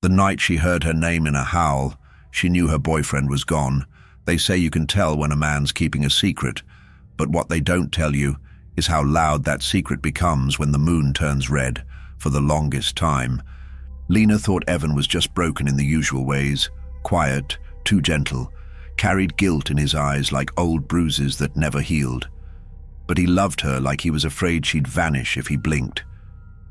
The night she heard her name in a howl, she knew her boyfriend was gone. They say you can tell when a man's keeping a secret, but what they don't tell you is how loud that secret becomes when the moon turns red. For the longest time, Lena thought Evan was just broken in the usual ways, quiet, too gentle, carried guilt in his eyes like old bruises that never healed. But he loved her like he was afraid she'd vanish if he blinked,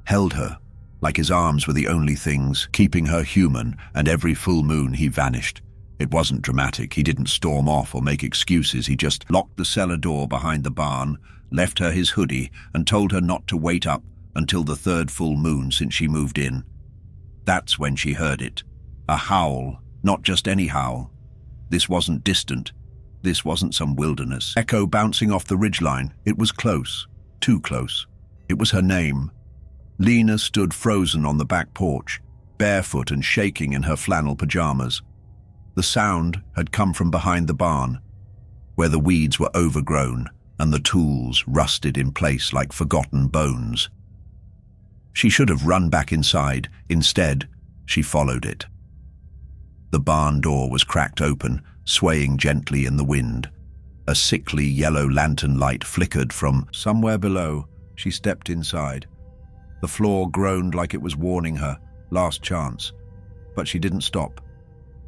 held her like his arms were the only things keeping her human, and every full moon he vanished. It wasn't dramatic. He didn't storm off or make excuses. He just locked the cellar door behind the barn, left her his hoodie, and told her not to wait up until the third full moon since she moved in. That's when she heard it. A howl, not just any howl. This wasn't distant. This wasn't some wilderness echo bouncing off the ridgeline. It was close, too close. It was her name. Lena stood frozen on the back porch, barefoot and shaking in her flannel pajamas. The sound had come from behind the barn, where the weeds were overgrown and the tools rusted in place like forgotten bones. She should have run back inside. Instead, she followed it. The barn door was cracked open, swaying gently in the wind. A sickly yellow lantern light flickered from somewhere below. She stepped inside. The floor groaned like it was warning her, last chance. But she didn't stop.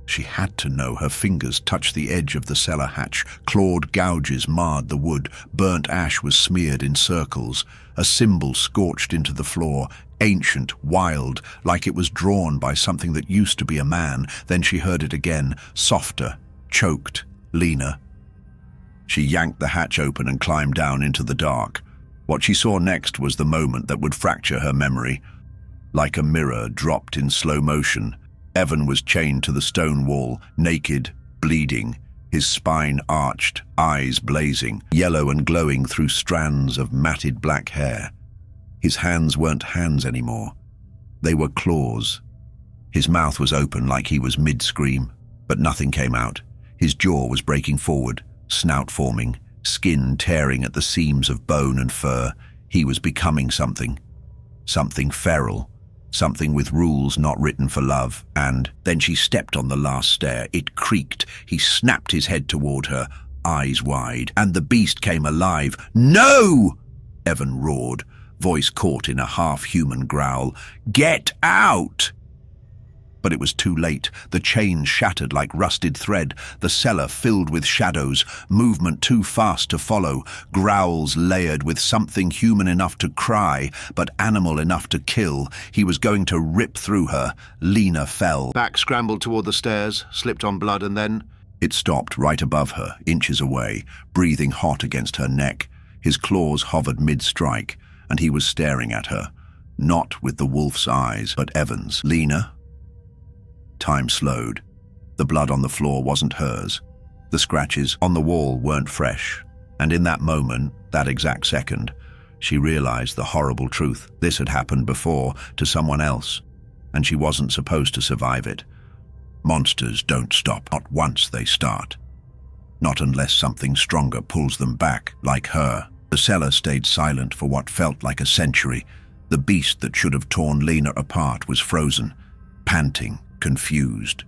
She had to know. Her fingers touched the edge of the cellar hatch. Clawed gouges marred the wood. Burnt ash was smeared in circles. A symbol scorched into the floor, ancient, wild, like it was drawn by something that used to be a man. Then she heard it again, softer, choked. Lena. She yanked the hatch open and climbed down into the dark. What she saw next was the moment that would fracture her memory. Like a mirror dropped in slow motion, Evan was chained to the stone wall, naked, bleeding, his spine arched, eyes blazing, yellow and glowing through strands of matted black hair. His hands weren't hands anymore. They were claws. His mouth was open like he was mid-scream, but nothing came out. His jaw was breaking forward, snout forming, skin tearing at the seams of bone and fur. He was becoming something. Something feral. Something with rules not written for love. And then she stepped on the last stair. It creaked. He snapped his head toward her, eyes wide, and the beast came alive. "No!" Evan roared, voice caught in a half-human growl. "Get out!" But it was too late. The chains shattered like rusted thread, the cellar filled with shadows, movement too fast to follow, growls layered with something human enough to cry, but animal enough to kill. He was going to rip through her. Lena fell. Back scrambled toward the stairs, slipped on blood, and then... It stopped right above her, inches away, breathing hot against her neck. His claws hovered mid-strike, and he was staring at her. Not with the wolf's eyes, but Evan's. Lena? Time slowed. The blood on the floor wasn't hers. The scratches on the wall weren't fresh. And in that moment, that exact second, she realized the horrible truth. This had happened before to someone else, and she wasn't supposed to survive it. Monsters don't stop. Not once they start. Not unless something stronger pulls them back, like her. The cellar stayed silent for what felt like a century. The beast that should have torn Lena apart was frozen, panting, confused,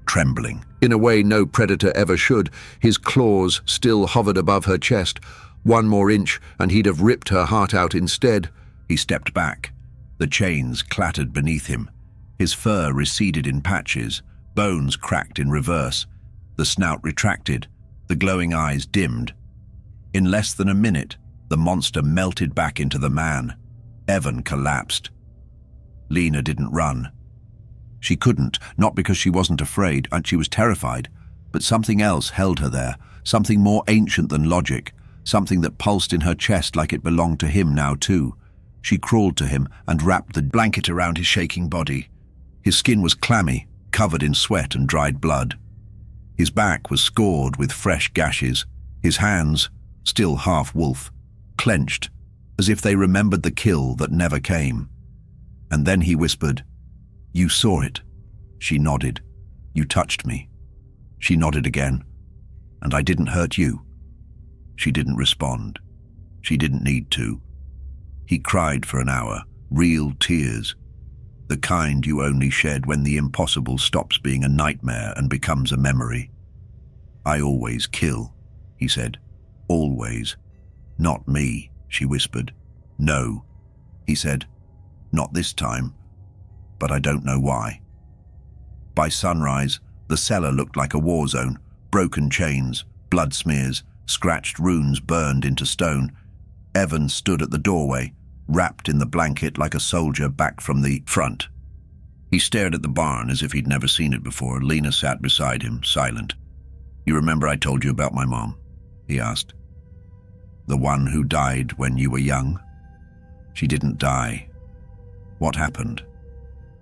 trembling. In a way no predator ever should, his claws still hovered above her chest. One more inch, and he'd have ripped her heart out instead. He stepped back. The chains clattered beneath him. His fur receded in patches, bones cracked in reverse. The snout retracted, the glowing eyes dimmed. In less than a minute, the monster melted back into the man. Evan collapsed. Lena didn't run. She couldn't, not because she wasn't afraid, and she was terrified, but something else held her there, something more ancient than logic, something that pulsed in her chest like it belonged to him now too. She crawled to him and wrapped the blanket around his shaking body. His skin was clammy, covered in sweat and dried blood. His back was scored with fresh gashes. His hands, still half wolf, clenched, as if they remembered the kill that never came. And then he whispered, "You saw it." She nodded. "You touched me." She nodded again. "And I didn't hurt you." She didn't respond. She didn't need to. He cried for an hour, real tears. The kind you only shed when the impossible stops being a nightmare and becomes a memory. I always kill, he said. Always. Not me, she whispered. No, he said. Not this time. But I don't know why. By sunrise, the cellar looked like a war zone. Broken chains, blood smears, scratched runes burned into stone. Evan stood at the doorway, wrapped in the blanket like a soldier back from the front. He stared at the barn as if he'd never seen it before. Lena sat beside him, silent. You remember I told you about my mom? He asked. The one who died when you were young? She didn't die. What happened?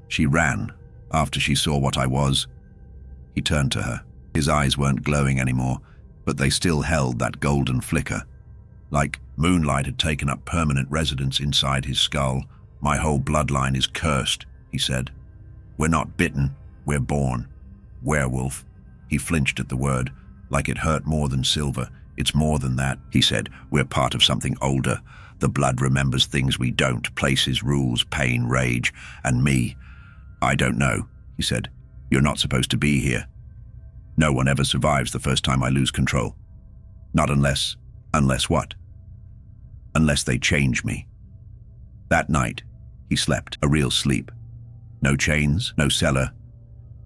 She ran after she saw what I was. He turned to her. His eyes weren't glowing anymore, but they still held that golden flicker. Like moonlight had taken up permanent residence inside his skull. My whole bloodline is cursed, he said. We're not bitten, we're born. Werewolf. He flinched at the word, like it hurt more than silver. It's more than that, he said. We're part of something older. The blood remembers things we don't, places, rules, pain, rage, and me. I don't know, he said. You're not supposed to be here. No one ever survives the first time I lose control. Not unless what? Unless they change me. That night, he slept, a real sleep. No chains, no cellar,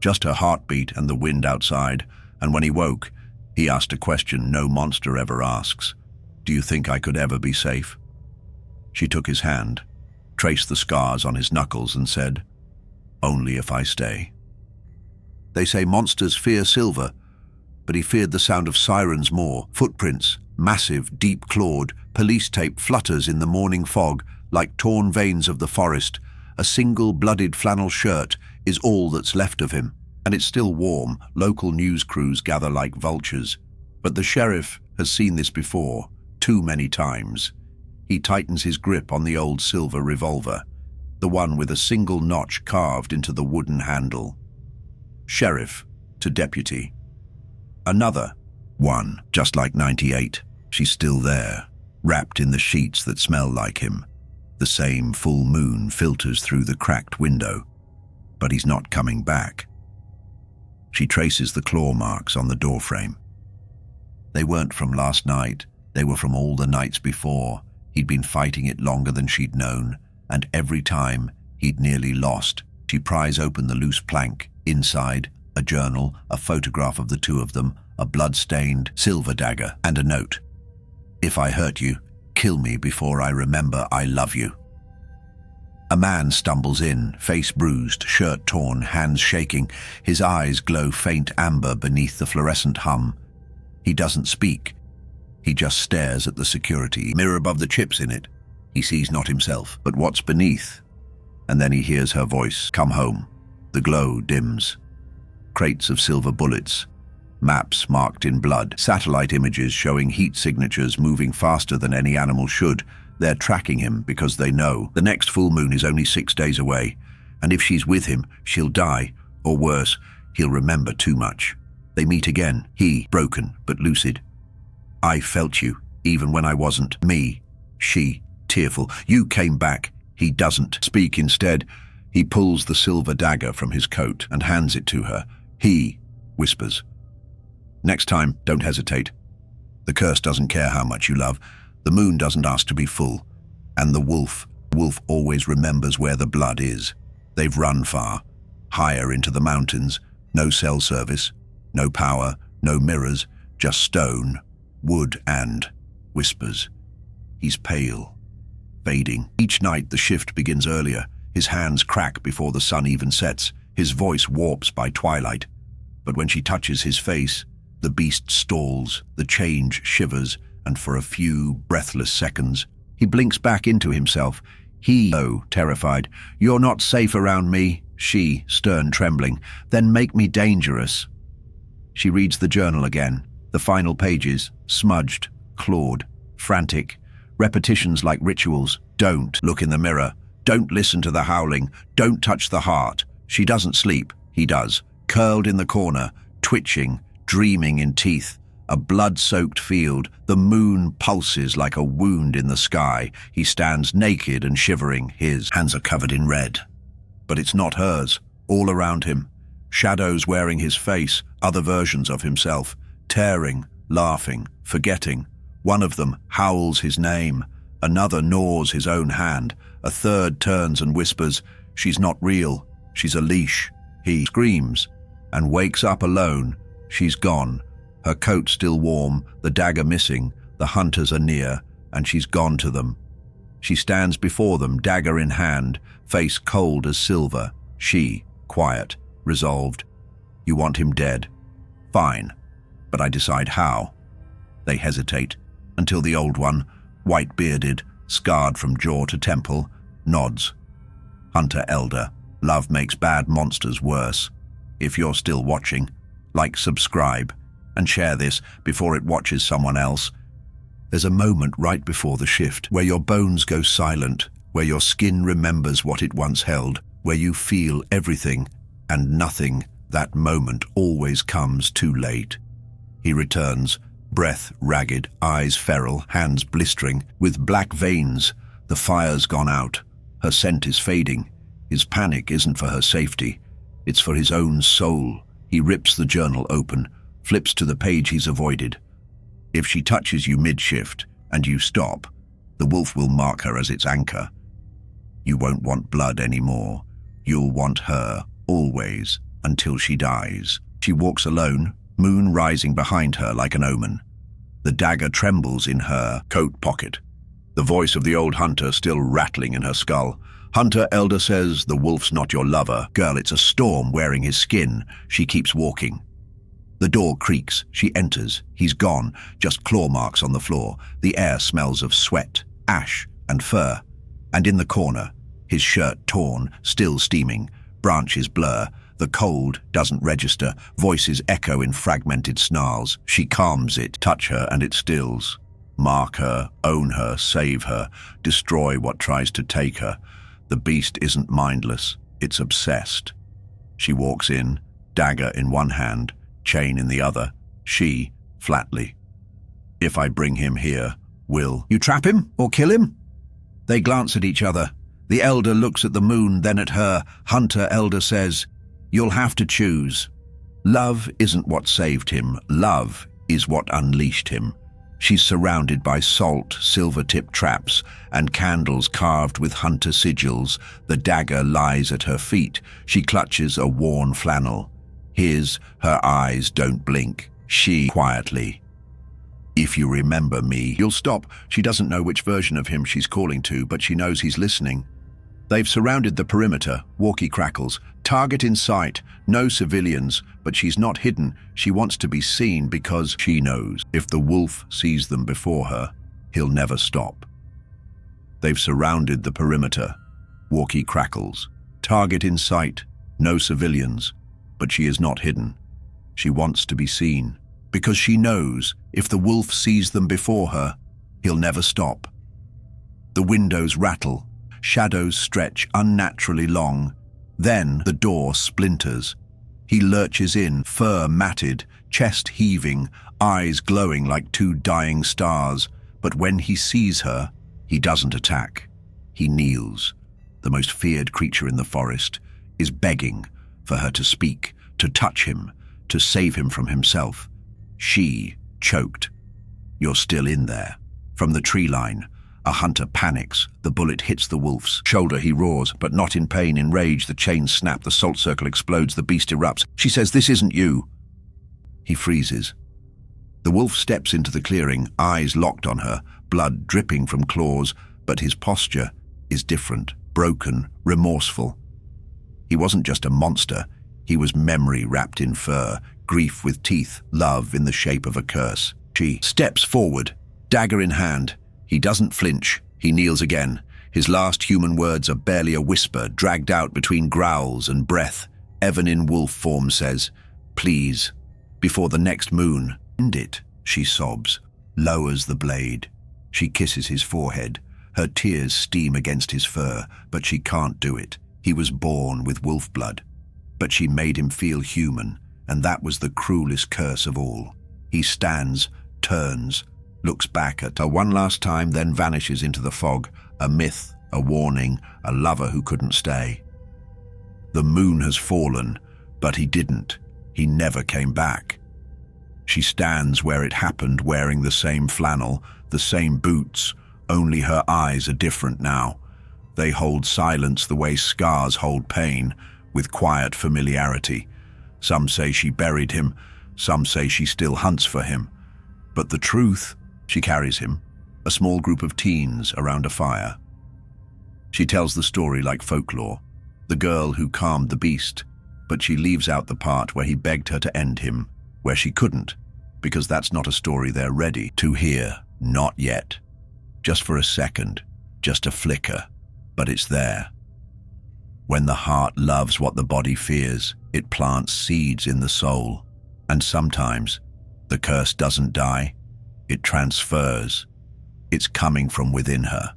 just her heartbeat and the wind outside. And when he woke, he asked a question no monster ever asks. Do you think I could ever be safe? She took his hand, traced the scars on his knuckles and said, Only if I stay. They say monsters fear silver, but he feared the sound of sirens more. Footprints, massive, deep-clawed, police tape flutters in the morning fog like torn veins of the forest. A single blooded flannel shirt is all that's left of him, and it's still warm. Local news crews gather like vultures. But the sheriff has seen this before, too many times. He tightens his grip on the old silver revolver, the one with a single notch carved into the wooden handle. Sheriff to deputy. Another one, just like 98. She's still there, wrapped in the sheets that smell like him. The same full moon filters through the cracked window, but he's not coming back. She traces the claw marks on the doorframe. They weren't from last night, they were from all the nights before. He'd been fighting it longer than she'd known, and every time he'd nearly lost. She pries open the loose plank. Inside, a journal, a photograph of the two of them, a blood-stained silver dagger, and a note. If I hurt you, kill me before I remember I love you. A man stumbles in, face bruised, shirt torn, hands shaking. His eyes glow faint amber beneath the fluorescent hum. He doesn't speak. He just stares at the security mirror above the chips in it. He sees not himself, but what's beneath. And then he hears her voice, come home. The glow dims. Crates of silver bullets. Maps marked in blood, satellite images showing heat signatures moving faster than any animal should. They're tracking him because they know the next full moon is only 6 days away, and if she's with him, she'll die, or worse, he'll remember too much. They meet again, he, broken but lucid. I felt you, even when I wasn't. Me, she, tearful. You came back. He doesn't speak instead. He pulls the silver dagger from his coat and hands it to her. He whispers, next time, don't hesitate. The curse doesn't care how much you love. The moon doesn't ask to be full. And the wolf always remembers where the blood is. They've run far, higher into the mountains. No cell service, no power, no mirrors, just stone, wood and whispers. He's pale, fading. Each night the shift begins earlier. His hands crack before the sun even sets. His voice warps by twilight. But when she touches his face, the beast stalls, the change shivers, and for a few breathless seconds, he blinks back into himself. He, oh, terrified, you're not safe around me. She, stern, trembling, then make me dangerous. She reads the journal again, the final pages, smudged, clawed, frantic, repetitions like rituals. Don't look in the mirror. Don't listen to the howling. Don't touch the heart. She doesn't sleep. He does. Curled in the corner, twitching, dreaming in teeth. A blood-soaked field. The moon pulses like a wound in the sky. He stands naked and shivering. His hands are covered in red. But it's not hers. All around him, shadows wearing his face, other versions of himself, tearing, laughing, forgetting. One of them howls his name, another gnaws his own hand, a third turns and whispers, "She's not real, she's a leash." He screams and wakes up alone. She's gone, her coat still warm, the dagger missing, the hunters are near, and she's gone to them. She stands before them, dagger in hand, face cold as silver. She, quiet, resolved. You want him dead? Fine, but I decide how. They hesitate, until the old one, white-bearded, scarred from jaw to temple, nods. Hunter Elder, love makes bad monsters worse. If you're still watching, like, subscribe, and share this before it watches someone else. There's a moment right before the shift where your bones go silent, where your skin remembers what it once held, where you feel everything and nothing. That moment always comes too late. He returns, breath ragged, eyes feral, hands blistering, with black veins. The fire's gone out. Her scent is fading. His panic isn't for her safety. It's for his own soul. He rips the journal open, flips to the page he's avoided. If she touches you mid-shift and you stop, the wolf will mark her as its anchor. You won't want blood anymore. You'll want her, always, until she dies. She walks alone, moon rising behind her like an omen. The dagger trembles in her coat pocket. The voice of the old hunter still rattling in her skull. Hunter Elder says, the wolf's not your lover. Girl, it's a storm wearing his skin. She keeps walking. The door creaks. She enters. He's gone, just claw marks on the floor. The air smells of sweat, ash, and fur. And in the corner, his shirt torn, still steaming, branches blur. The cold doesn't register. Voices echo in fragmented snarls. She calms it. Touch her and it stills. Mark her, own her, save her, destroy what tries to take her. The beast isn't mindless, it's obsessed. She walks in, dagger in one hand, chain in the other. She, flatly. If I bring him here, will you trap him or kill him? They glance at each other. The elder looks at the moon, then at her. Hunter Elder says, you'll have to choose. Love isn't what saved him. Love is what unleashed him. She's surrounded by salt, silver-tipped traps, and candles carved with hunter sigils. The dagger lies at her feet. She clutches a worn flannel. Her eyes don't blink. She, quietly. If you remember me, you'll stop. She doesn't know which version of him she's calling to, but she knows he's listening. They've surrounded the perimeter, walkie crackles. Target in sight, no civilians, but she's not hidden. She wants to be seen because she knows if the wolf sees them before her, he'll never stop. They've surrounded the perimeter, walkie crackles. Target in sight, no civilians, but she is not hidden. She wants to be seen because she knows if the wolf sees them before her, he'll never stop. The windows rattle, shadows stretch unnaturally long. Then the door splinters. He lurches in, fur matted, chest heaving, eyes glowing like two dying stars. But when he sees her, he doesn't attack. He kneels. The most feared creature in the forest is begging for her to speak, to touch him, to save him from himself. She, choked. You're still in there. From the tree line, a hunter panics. The bullet hits the wolf's shoulder. He roars, but not in pain, in rage. The chains snap, the salt circle explodes, the beast erupts. She says, this isn't you. He freezes. The wolf steps into the clearing, eyes locked on her, blood dripping from claws, but his posture is different, broken, remorseful. He wasn't just a monster. He was memory wrapped in fur, grief with teeth, love in the shape of a curse. She steps forward, dagger in hand. He doesn't flinch. He kneels again. His last human words are barely a whisper, dragged out between growls and breath. Evan in wolf form says, please, before the next moon. End it, she sobs, lowers the blade. She kisses his forehead. Her tears steam against his fur, but she can't do it. He was born with wolf blood. But she made him feel human, and that was the cruelest curse of all. He stands, turns, looks back at her one last time, then vanishes into the fog, a myth, a warning, a lover who couldn't stay. The moon has fallen, but he didn't. He never came back. She stands where it happened, wearing the same flannel, the same boots, only her eyes are different now. They hold silence the way scars hold pain, with quiet familiarity. Some say she buried him, some say she still hunts for him. But the truth, she carries him, a small group of teens around a fire. She tells the story like folklore, the girl who calmed the beast, but she leaves out the part where he begged her to end him, where she couldn't, because that's not a story they're ready to hear, not yet. Just for a second, just a flicker, but it's there. When the heart loves what the body fears, it plants seeds in the soul, and sometimes the curse doesn't die, it transfers. It's coming from within her.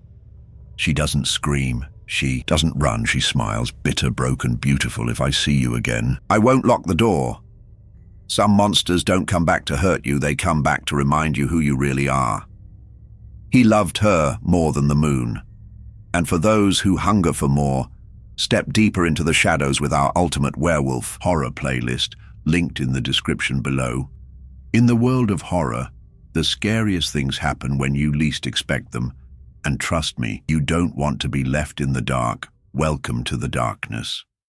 She doesn't scream, she doesn't run, she smiles, bitter, broken, beautiful. If I see you again, I won't lock the door. Some monsters don't come back to hurt you, they come back to remind you who you really are. He loved her more than the moon. And for those who hunger for more, step deeper into the shadows with our ultimate werewolf horror playlist, linked in the description below. In the world of horror, the scariest things happen when you least expect them. And trust me, you don't want to be left in the dark. Welcome to the darkness.